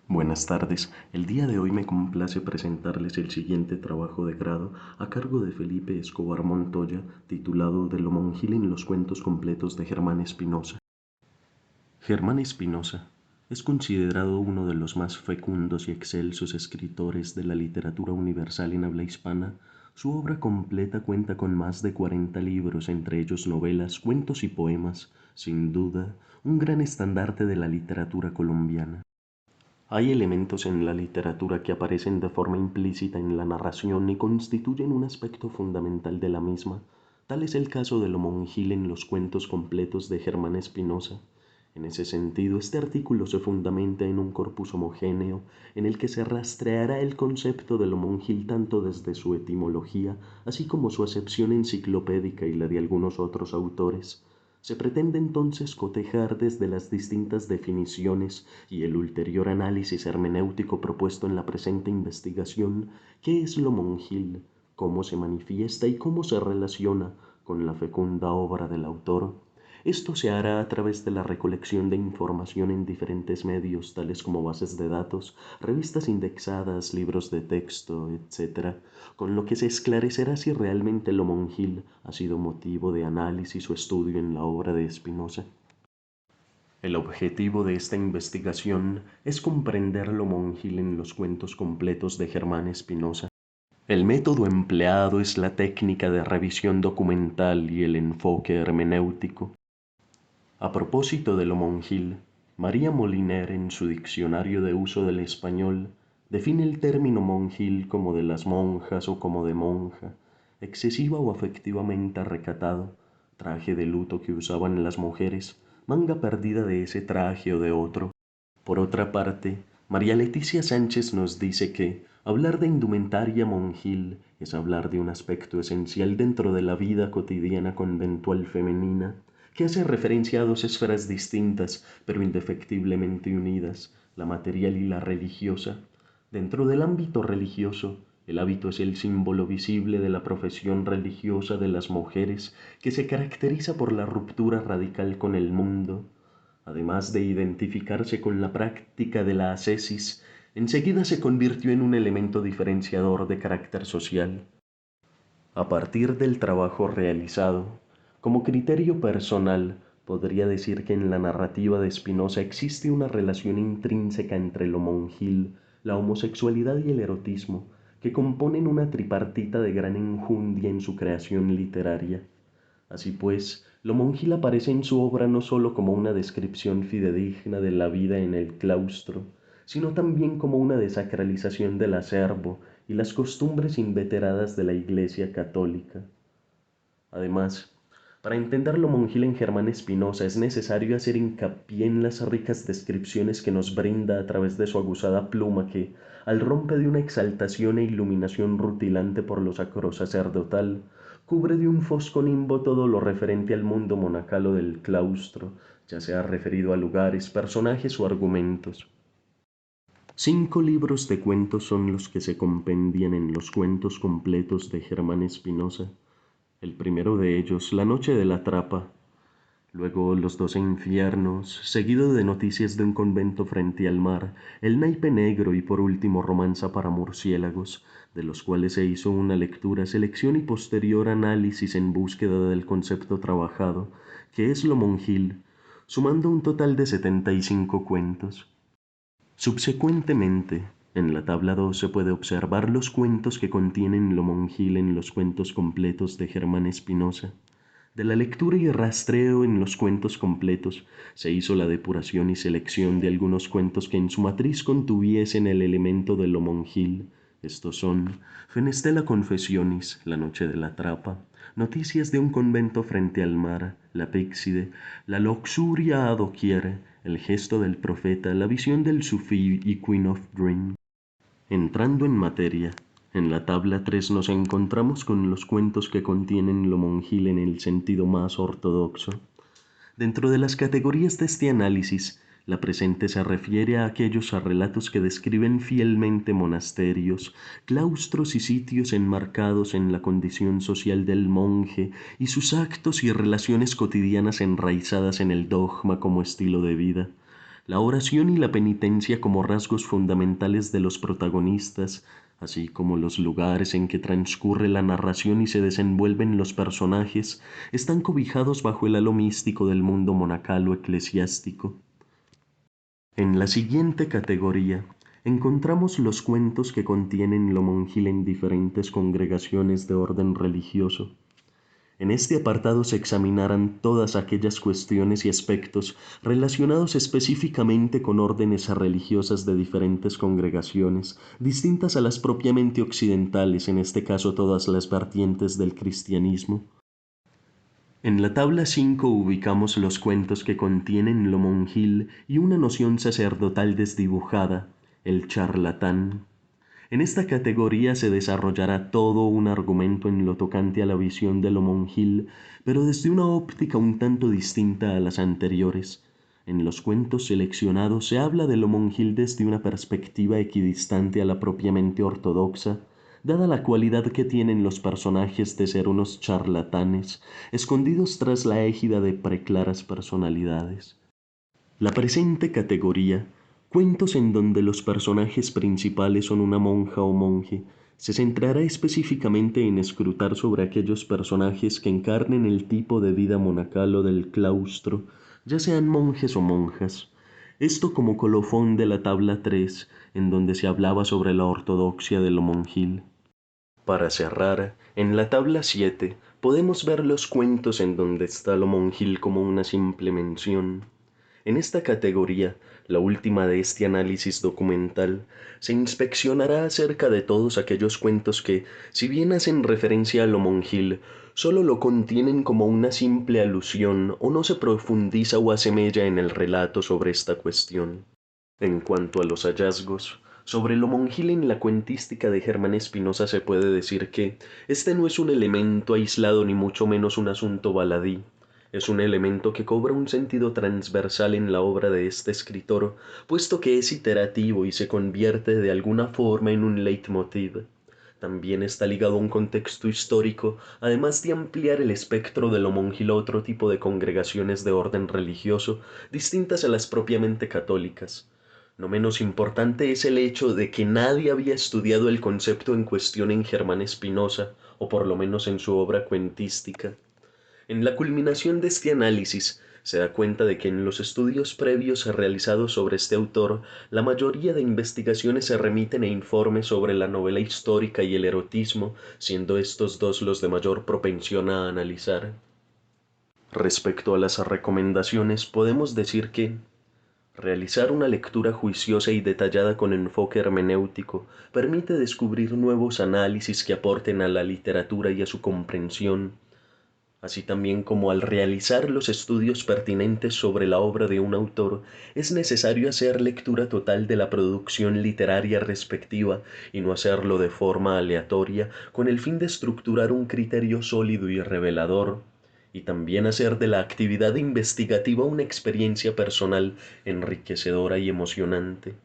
Buenas tardes. El día de hoy me complace presentarles el siguiente trabajo de grado a cargo de Felipe Escobar Montoya, titulado De lo monjil en los cuentos completos de Germán Espinosa. Germán Espinosa es considerado uno de los más fecundos y excelsos escritores de la literatura universal en habla hispana. Su obra completa cuenta con más de 40 libros, entre ellos novelas, cuentos y poemas, sin duda, un gran estandarte de la literatura colombiana. Hay elementos en la literatura que aparecen de forma implícita en la narración y constituyen un aspecto fundamental de la misma. Tal es el caso de lo monjil en los cuentos completos de Germán Espinosa. En ese sentido, este artículo se fundamenta en un corpus homogéneo en el que se rastreará el concepto de lo monjil tanto desde su etimología, así como su acepción enciclopédica y la de algunos otros autores. Se pretende entonces cotejar desde las distintas definiciones y el ulterior análisis hermenéutico propuesto en la presente investigación qué es lo monjil, cómo se manifiesta y cómo se relaciona con la fecunda obra del autor. Esto se hará a través de la recolección de información en diferentes medios, tales como bases de datos, revistas indexadas, libros de texto, etc., con lo que se esclarecerá si realmente lo monjil ha sido motivo de análisis o estudio en la obra de Spinoza. El objetivo de esta investigación es comprender lo monjil en los cuentos completos de Germán Spinoza. El método empleado es la técnica de revisión documental y el enfoque hermenéutico. A propósito de lo monjil, María Moliner en su Diccionario de Uso del Español define el término monjil como de las monjas o como de monja, excesiva o afectivamente recatado, traje de luto que usaban las mujeres, manga perdida de ese traje o de otro. Por otra parte, María Leticia Sánchez nos dice que hablar de indumentaria monjil es hablar de un aspecto esencial dentro de la vida cotidiana conventual femenina, que hace referencia a dos esferas distintas, pero indefectiblemente unidas, la material y la religiosa. Dentro del ámbito religioso, el hábito es el símbolo visible de la profesión religiosa de las mujeres, que se caracteriza por la ruptura radical con el mundo. Además de identificarse con la práctica de la ascesis, enseguida se convirtió en un elemento diferenciador de carácter social. A partir del trabajo realizado, como criterio personal, podría decir que en la narrativa de Spinoza existe una relación intrínseca entre lo monjil, la homosexualidad y el erotismo, que componen una tripartita de gran enjundia en su creación literaria. Así pues, lo monjil aparece en su obra no sólo como una descripción fidedigna de la vida en el claustro, sino también como una desacralización del acervo y las costumbres inveteradas de la Iglesia católica. Además, para entender lo monjil en Germán Espinosa es necesario hacer hincapié en las ricas descripciones que nos brinda a través de su aguzada pluma que, al rompe de una exaltación e iluminación rutilante por lo sacro sacerdotal, cubre de un fosco nimbo todo lo referente al mundo monacal o del claustro, ya sea referido a lugares, personajes o argumentos. 5 libros de cuentos son los que se compendian en los cuentos completos de Germán Espinosa. El primero de ellos, La noche de la trapa, luego Los 12 infiernos, seguido de Noticias de un convento frente al mar, El naipe negro y por último Romanza para murciélagos, de los cuales se hizo una lectura, selección y posterior análisis en búsqueda del concepto trabajado, que es lo monjil, sumando un total de 75 cuentos. Subsecuentemente, en la tabla 2 se puede observar los cuentos que contienen lo monjil en los cuentos completos de Germán Espinosa. De la lectura y rastreo en los cuentos completos se hizo la depuración y selección de algunos cuentos que en su matriz contuviesen el elemento de lo monjil. Estos son Fenestella Confessionis, La noche de la trapa, Noticias de un convento frente al mar, La Píxide, La luxuria a doquier, El gesto del profeta, La visión del sufí y Queen of Dream. Entrando en materia, en la tabla 3 nos encontramos con los cuentos que contienen lo monjil en el sentido más ortodoxo. Dentro de las categorías de este análisis, la presente se refiere a aquellos relatos que describen fielmente monasterios, claustros y sitios enmarcados en la condición social del monje y sus actos y relaciones cotidianas enraizadas en el dogma como estilo de vida. La oración y la penitencia como rasgos fundamentales de los protagonistas, así como los lugares en que transcurre la narración y se desenvuelven los personajes, están cobijados bajo el halo místico del mundo monacal o eclesiástico. En la siguiente categoría encontramos los cuentos que contienen lo monjil en diferentes congregaciones de orden religioso. En este apartado se examinarán todas aquellas cuestiones y aspectos relacionados específicamente con órdenes religiosas de diferentes congregaciones, distintas a las propiamente occidentales, en este caso todas las vertientes del cristianismo. En la tabla 5 ubicamos los cuentos que contienen lo monjil y una noción sacerdotal desdibujada, el charlatán. En esta categoría se desarrollará todo un argumento en lo tocante a la visión de lo monjil, pero desde una óptica un tanto distinta a las anteriores. En los cuentos seleccionados se habla de lo monjil desde una perspectiva equidistante a la propiamente ortodoxa, dada la cualidad que tienen los personajes de ser unos charlatanes, escondidos tras la égida de preclaras personalidades. La presente categoría, cuentos en donde los personajes principales son una monja o monje, se centrará específicamente en escrutar sobre aquellos personajes que encarnen el tipo de vida monacal o del claustro, ya sean monjes o monjas. Esto como colofón de la tabla 3, en donde se hablaba sobre la ortodoxia de lo monjil. Para cerrar, en la tabla 7 podemos ver los cuentos en donde está lo monjil como una simple mención. En esta categoría, la última de este análisis documental, se inspeccionará acerca de todos aquellos cuentos que, si bien hacen referencia a lo monjil, solo lo contienen como una simple alusión o no se profundiza o asemella en el relato sobre esta cuestión. En cuanto a los hallazgos, sobre lo monjil en la cuentística de Germán Espinosa se puede decir que este no es un elemento aislado ni mucho menos un asunto baladí. Es un elemento que cobra un sentido transversal en la obra de este escritor, puesto que es iterativo y se convierte de alguna forma en un leitmotiv. También está ligado a un contexto histórico, además de ampliar el espectro de lo monjil a otro tipo de congregaciones de orden religioso, distintas a las propiamente católicas. No menos importante es el hecho de que nadie había estudiado el concepto en cuestión en Germán Espinosa, o por lo menos en su obra cuentística. En la culminación de este análisis, se da cuenta de que en los estudios previos realizados sobre este autor, la mayoría de investigaciones se remiten a informes sobre la novela histórica y el erotismo, siendo estos dos los de mayor propensión a analizar. Respecto a las recomendaciones, podemos decir que realizar una lectura juiciosa y detallada con enfoque hermenéutico permite descubrir nuevos análisis que aporten a la literatura y a su comprensión, así también como al realizar los estudios pertinentes sobre la obra de un autor, es necesario hacer lectura total de la producción literaria respectiva y no hacerlo de forma aleatoria con el fin de estructurar un criterio sólido y revelador, y también hacer de la actividad investigativa una experiencia personal enriquecedora y emocionante.